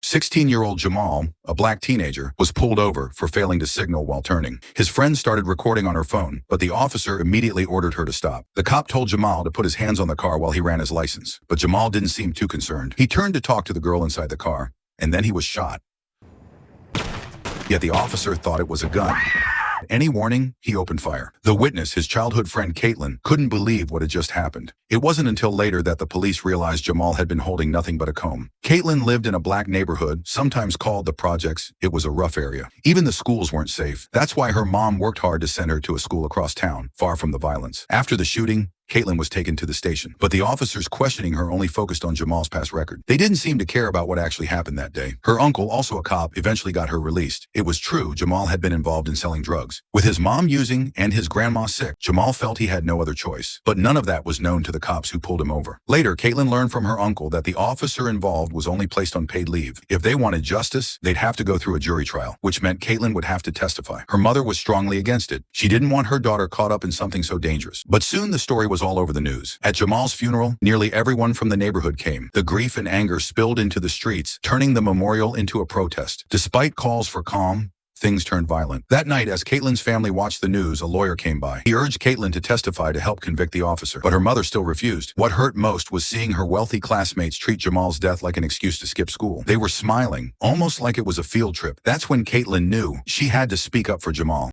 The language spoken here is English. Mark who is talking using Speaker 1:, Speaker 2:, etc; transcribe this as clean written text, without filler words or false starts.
Speaker 1: 16-year-old Jamal, a black teenager, was pulled over for failing to signal while turning. His friend started recording on her phone, but the officer immediately ordered her to stop. The cop told Jamal to put his hands on the car while he ran his license, but Jamal didn't seem too concerned. He turned to talk to the girl inside the car, and then he was shot. Yet the officer thought it was a gun. Any warning, he opened fire. The witness, his childhood friend Caitlin, couldn't believe what had just happened. It wasn't until later that the police realized Jamal had been holding nothing but a comb. Caitlin lived in a black neighborhood, sometimes called the projects. It was a rough area. Even the schools weren't safe. That's why her mom worked hard to send her to a school across town, far from the violence. After the shooting, Caitlin was taken to the station, but the officers questioning her only focused on Jamal's past record. They didn't seem to care about what actually happened that day. Her uncle, also a cop, eventually got her released. It was true, Jamal had been involved in selling drugs. With his mom using and his grandma sick, Jamal felt he had no other choice. But none of that was known to the cops who pulled him over. Later, Caitlin learned from her uncle that the officer involved was only placed on paid leave. If they wanted justice, they'd have to go through a jury trial, which meant Caitlin would have to testify. Her mother was strongly against it. She didn't want her daughter caught up in something so dangerous. But soon the story was all over the news. At Jamal's funeral, nearly everyone from the neighborhood came. The grief and anger spilled into the streets, turning the memorial into a protest. Despite calls for calm, things turned violent. That night, as Caitlin's family watched the news, a lawyer came by. He urged Caitlin to testify to help convict the officer, but her mother still refused. What hurt most was seeing her wealthy classmates treat Jamal's death like an excuse to skip school. They were smiling, almost like it was a field trip. That's when Caitlin knew she had to speak up for Jamal.